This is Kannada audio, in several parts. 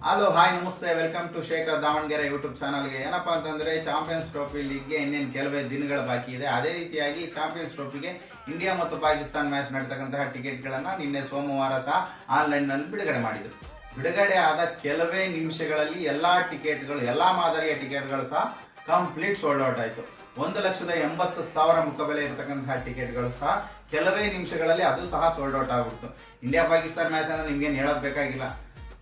ಹಲೋ ಹಾಯ್ ನಮಸ್ತೆ, welcome to Shekhar Davanagere YouTube ಚಾನಲ್ಗೆ. ಏನಪ್ಪಾ ಅಂತಂದ್ರೆ ಚಾಂಪಿಯನ್ಸ್ ಟ್ರೋಫಿ ಲೀಗ್ಗೆ ಇನ್ನೇನು ಕೆಲವೇ ದಿನಗಳ ಬಾಕಿ ಇದೆ. ಅದೇ ರೀತಿಯಾಗಿ ಚಾಂಪಿಯನ್ಸ್ ಟ್ರೋಫಿಗೆ ಇಂಡಿಯಾ ಮತ್ತು ಪಾಕಿಸ್ತಾನ ಮ್ಯಾಚ್ ನಡೀತಕ್ಕಂತಹ ಟಿಕೆಟ್ಗಳನ್ನು ನಿನ್ನೆ ಸೋಮವಾರ ಸಹ ಆನ್ಲೈನ್ನಲ್ಲಿ ಬಿಡುಗಡೆ ಮಾಡಿದರು. ಬಿಡುಗಡೆ ಆದ ಕೆಲವೇ ನಿಮಿಷಗಳಲ್ಲಿ ಎಲ್ಲ ಮಾದರಿಯ ಟಿಕೆಟ್ಗಳು ಸಹ ಕಂಪ್ಲೀಟ್ ಸೋಲ್ಡ್ ಔಟ್ ಆಯಿತು. 1,80,000 ಮುಖಬೆಲೆ ಇರತಕ್ಕಂತಹ ಟಿಕೆಟ್ಗಳು ಸಹ ಕೆಲವೇ ನಿಮಿಷಗಳಲ್ಲಿ ಅದು ಸಹ ಸೋಲ್ಡ್ ಔಟ್ ಆಗ್ಬಿಡ್ತು. ಇಂಡಿಯಾ ಪಾಕಿಸ್ತಾನ ಮ್ಯಾಚ್ ಅಂದ್ರೆ ನಿಮ್ಗೇನು ಹೇಳೋದು ಬೇಕಾಗಿಲ್ಲ.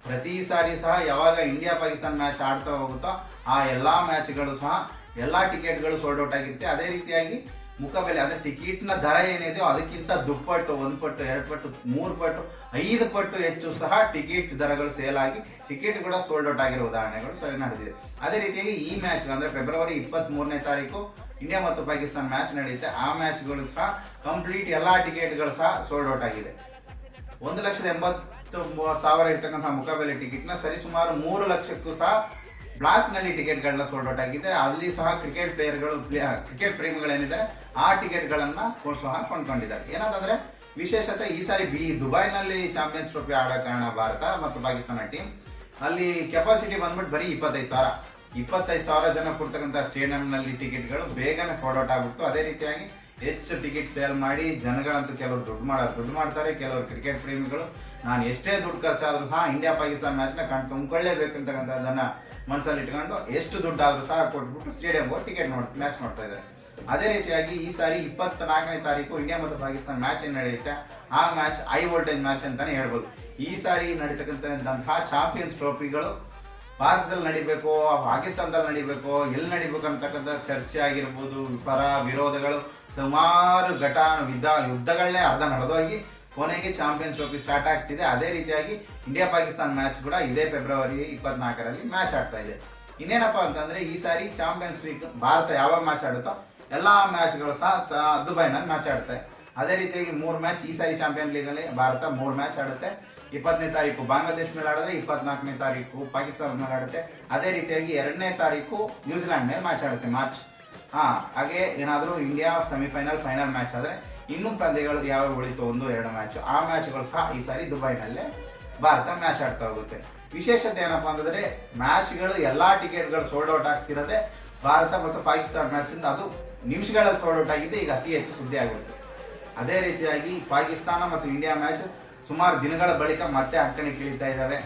ಪ್ರತಿ ಸಾರಿ ಸಹ ಯಾವಾಗ ಇಂಡಿಯಾ ಪಾಕಿಸ್ತಾನ ಮ್ಯಾಚ್ ಆಡ್ತಾ ಹೋಗುತ್ತೋ ಆ ಎಲ್ಲಾ ಮ್ಯಾಚ್ಗಳು ಸಹ ಎಲ್ಲಾ ಟಿಕೆಟ್ಗಳು ಸೋಲ್ಡ್ ಔಟ್ ಆಗಿರುತ್ತೆ. ಅದೇ ರೀತಿಯಾಗಿ ಮುಖಬೆಲೆ ಅಂದ್ರೆ ಟಿಕೆಟ್ನ ದರ ಏನಿದೆಯೋ ಅದಕ್ಕಿಂತ ದುಪ್ಪಟ್ಟು, 1 ಪಟ್ಟು, 2 ಪಟ್ಟು, 3 ಪಟ್ಟು, 5 ಪಟ್ಟು ಹೆಚ್ಚು ಸಹ ಟಿಕೆಟ್ ದರಗಳು ಸೇಲ್ ಆಗಿ ಟಿಕೆಟ್ ಕೂಡ ಸೋಲ್ಡ್ ಔಟ್ ಆಗಿರೋ ಉದಾಹರಣೆಗಳು ಸರಿ ನಡೆದಿದೆ. ಅದೇ ರೀತಿಯಾಗಿ ಈ ಮ್ಯಾಚ್ ಅಂದ್ರೆ ಫೆಬ್ರವರಿ 23ನೇ ತಾರೀಕು ಇಂಡಿಯಾ ಮತ್ತು ಪಾಕಿಸ್ತಾನ ಮ್ಯಾಚ್ ನಡೆಯುತ್ತೆ. ಆ ಮ್ಯಾಚ್ಗಳು ಸಹ ಕಂಪ್ಲೀಟ್ ಎಲ್ಲಾ ಟಿಕೆಟ್ಗಳು ಸಹ ಸೋಲ್ಡ್ ಔಟ್ ಆಗಿದೆ. 1,80,000 ಇರ್ತಕ್ಕಂತಹ ಮುಖಬೆಲೆ ಟಿಕೆಟ್ನ ಸರಿಸುಮಾರು 3 ಲಕ್ಷಕ್ಕೂ ಸಹ ಬ್ಲಾಕ್ ನಲ್ಲಿ ಟಿಕೆಟ್ಗಳನ್ನ ಸೋಲ್ಡ್ ಔಟ್ ಆಗಿದೆ. ಅಲ್ಲಿ ಸಹ ಕ್ರಿಕೆಟ್ ಪ್ರೇಮಿಗಳೇನಿದ್ದಾರೆ ಆ ಟಿಕೆಟ್ಗಳನ್ನ ಸಹ ಕೊಂಡ್ಕೊಂಡಿದ್ದಾರೆ. ಏನಂತಂದ್ರೆ ವಿಶೇಷತೆ ಈ ಸಾರಿ ದುಬೈನಲ್ಲಿ ಚಾಂಪಿಯನ್ಸ್ ಟ್ರೋಫಿ ಆಡೋ ಕಾರಣ ಭಾರತ ಮತ್ತು ಪಾಕಿಸ್ತಾನ ಟೀಮ್ ಅಲ್ಲಿ ಕೆಪಾಸಿಟಿ ಬಂದ್ಬಿಟ್ಟು ಬರೀ 25,000 ಜನ ಕೊಡ್ತಕ್ಕಂಥ ಸ್ಟೇಡಿಯಂನಲ್ಲಿ ಟಿಕೆಟ್ಗಳು ಬೇಗನೆ ಸೋಲ್ಡ್ ಔಟ್ ಆಗ್ಬಿಟ್ಟು. ಅದೇ ರೀತಿಯಾಗಿ ಹೆಚ್ಚು ಟಿಕೆಟ್ ಸೇಲ್ ಮಾಡಿ ಜನಗಳಂತೂ ಕೆಲವರು ದುಡ್ಡು ಮಾಡ್ತಾರೆ. ಕೆಲವರು ಕ್ರಿಕೆಟ್ ಪ್ರೇಮಿಗಳು ನಾನು ಎಷ್ಟೇ ದುಡ್ಡು ಖರ್ಚಾದ್ರೂ ಸಹ ಇಂಡಿಯಾ ಪಾಕಿಸ್ತಾನ ಮ್ಯಾಚ್ನ ತುಂಬಿಕೊಳ್ಳೇಬೇಕಂತಕ್ಕಂಥದ್ದನ್ನ ಮನಸ್ಸಲ್ಲಿ ಇಟ್ಕೊಂಡು ಎಷ್ಟು ದುಡ್ಡು ಆದ್ರೂ ಸಹ ಕೊಟ್ಬಿಟ್ಟು ಸ್ಟೇಡಿಯಂಗೆ ಹೋಗಿ ಮ್ಯಾಚ್ ನೋಡ್ತಾ ಇದ್ದಾರೆ. ಅದೇ ರೀತಿಯಾಗಿ ಈ ಸಾರಿ 24ನೇ ತಾರೀಕು ಇಂಡಿಯಾ ಮತ್ತು ಪಾಕಿಸ್ತಾನ ಮ್ಯಾಚ್ ಏನ್ ನಡೆಯುತ್ತೆ ಆ ಮ್ಯಾಚ್ ಹೈ ವೋಲ್ಟೇಜ್ ಮ್ಯಾಚ್ ಅಂತಾನೆ ಹೇಳ್ಬೋದು. ಈ ಸಾರಿ ನಡೀತಕ್ಕಂತಹ ಚಾಂಪಿಯನ್ಸ್ ಟ್ರೋಫಿಗಳು ಭಾರತದಲ್ಲಿ ನಡಿಬೇಕು, ಪಾಕಿಸ್ತಾನದಲ್ಲಿ ನಡಿಬೇಕು, ಎಲ್ಲಿ ನಡಿಬೇಕು ಅಂತಕ್ಕಂಥ ಚರ್ಚೆ ಆಗಿರ್ಬೋದು, ಪರ ವಿರೋಧಗಳು ಸುಮಾರು ಯುದ್ಧಗಳನ್ನೇ ಅರ್ಧ ನಡೆದೋಗಿ ಕೊನೆಗೆ ಚಾಂಪಿಯನ್ಸ್ ಟ್ರೋಫಿ ಸ್ಟಾರ್ಟ್ ಆಗ್ತಿದೆ. ಅದೇ ರೀತಿಯಾಗಿ ಇಂಡಿಯಾ ಪಾಕಿಸ್ತಾನ ಮ್ಯಾಚ್ ಕೂಡ ಇದೇ ಫೆಬ್ರವರಿ 24ರಲ್ಲಿ ಮ್ಯಾಚ್ ಆಗ್ತಾ ಇದೆ. ಇನ್ನೇನಪ್ಪಾ ಅಂತಂದ್ರೆ ಈ ಸಾರಿ ಚಾಂಪಿಯನ್ಸ್ ಲೀಗ್ ಭಾರತ ಯಾವಾಗ ಮ್ಯಾಚ್ ಆಡುತ್ತೋ ಎಲ್ಲಾ ಮ್ಯಾಚ್ಗಳು ಸಹ ದುಬೈನಲ್ಲಿ ಮ್ಯಾಚ್ ಆಡುತ್ತೆ. ಅದೇ ರೀತಿಯಾಗಿ 3 ಮ್ಯಾಚ್ ಈ ಸಾರಿ ಚಾಂಪಿಯನ್ ಲೀಗ್ ಅಲ್ಲಿ ಭಾರತ 3 ಮ್ಯಾಚ್ ಆಡುತ್ತೆ. 20ನೇ ತಾರೀಕು ಬಾಂಗ್ಲಾದೇಶ ಮೇಲೆ ಆಡಿದ್ರೆ 24ನೇ ತಾರೀಕು ಪಾಕಿಸ್ತಾನ ಮೇಲೆ ಆಡುತ್ತೆ. ಅದೇ ರೀತಿಯಾಗಿ 2ನೇ ತಾರೀಕು ನ್ಯೂಜಿಲೆಂಡ್ ಮೇಲೆ ಮ್ಯಾಚ್ ಆಡುತ್ತೆ ಮಾರ್ಚ್. ಹಾಗೆ ಏನಾದರೂ ಇಂಡಿಯಾ ಸೆಮಿಫೈನಲ್ ಫೈನಲ್ ಮ್ಯಾಚ್ ಆದ್ರೆ ಇನ್ನೂ ಪಂದ್ಯಗಳು ಯಾವ ಉಳಿತು 1-2 ಮ್ಯಾಚ್, ಆ ಮ್ಯಾಚ್ಗಳು ಸಹ ಈ ಸಾರಿ ದುಬೈನಲ್ಲೇ ಭಾರತ ಮ್ಯಾಚ್ ಆಡ್ತಾ ಹೋಗುತ್ತೆ. ವಿಶೇಷತೆ ಏನಪ್ಪಾ ಅಂತಂದ್ರೆ ಮ್ಯಾಚ್ಗಳು ಎಲ್ಲಾ ಟಿಕೆಟ್ಗಳು ಸೋಲ್ಡ್ ಔಟ್ ಆಗ್ತಿರೋದೆ ಭಾರತ ಮತ್ತು ಪಾಕಿಸ್ತಾನ ಮ್ಯಾಚ್ ಇಂದ ಅದು ನಿಮಿಷಗಳಲ್ಲಿ ಸೋಲ್ಡ್ ಔಟ್ ಆಗಿದ್ದು ಈಗ ಅತಿ ಹೆಚ್ಚು ಸುದ್ದಿ ಆಗುತ್ತೆ. ಅದೇ ರೀತಿಯಾಗಿ ಪಾಕಿಸ್ತಾನ ಮತ್ತು ಇಂಡಿಯಾ ಮ್ಯಾಚ್ ಸುಮಾರು ದಿನಗಳ ಬಳಿಕ ಮತ್ತೆ ಅಕ್ಕಣಿಗೆ ಇಳಿತಾ ಇದ್ದಾವೆ.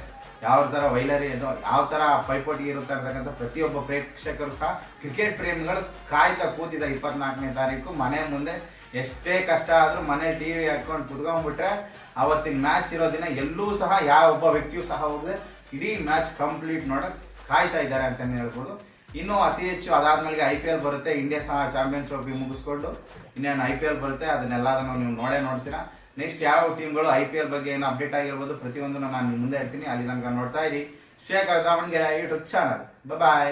ಯಾವ ತರ ಪೈಪೋಟಿ ಇರುತ್ತೆ ಅಂತಕ್ಕಂಥ ಪ್ರತಿಯೊಬ್ಬ ಪ್ರೇಕ್ಷಕರು ಸಹ ಕ್ರಿಕೆಟ್ ಪ್ರೇಮಿಗಳು ಕಾಯ್ತಾ ಕೂತಿದ್ದಾರೆ. 24ನೇ ತಾರೀಕು ಮನೆ ಮುಂದೆ ಎಷ್ಟೇ ಕಷ್ಟ ಆದ್ರೂ ಮನೆ ಟಿವಿ ಹಾಕೊಂಡು ಕುತ್ಕೊಂಡ್ಬಿಟ್ರೆ ಅವತ್ತಿನ ಮ್ಯಾಚ್ ಇರೋ ದಿನ ಎಲ್ಲೂ ಸಹ ಯಾವ ಒಬ್ಬ ವ್ಯಕ್ತಿಯೂ ಸಹ ಹೋಗದೆ ಇಡೀ ಮ್ಯಾಚ್ ಕಂಪ್ಲೀಟ್ ನೋಡಕ್ ಕಾಯ್ತಾ ಇದ್ದಾರೆ ಅಂತಾನೆ ಹೇಳ್ಬೋದು. ಇನ್ನು ಅತಿ ಹೆಚ್ಚು ಅದಾದ್ಮೇಲೆ IPL ಬರುತ್ತೆ. ಇಂಡಿಯಾ ಸಹ ಚಾಂಪಿಯನ್ಸ್ ಟ್ರೋಫಿ ಮುಗಿಸ್ಕೊಂಡು ಇನ್ನೇನು IPL ಬರುತ್ತೆ. ಅದನ್ನೆಲ್ಲದನ್ನು ನೀವು ನೋಡ್ತೀರಾ. ನೆಕ್ಸ್ಟ್ ಯಾವ ಟೀಮ್ಗಳು IPL ಬಗ್ಗೆ ಏನು ಅಪ್ಡೇಟ್ ಆಗಿರ್ಬೋದು ಪ್ರತಿಯೊಂದನ್ನು ನಾನು ಮುಂದೆ ಇರ್ತೀನಿ. ಅಲ್ಲಿ ತನಕ ನೋಡ್ತಾ ಇರಿ ಶೇಖರ್ ದಾವಣಗೆರೆ ಯೂಟ್ಯೂಬ್ ಚಾನಲ್. ಬಾಯ್.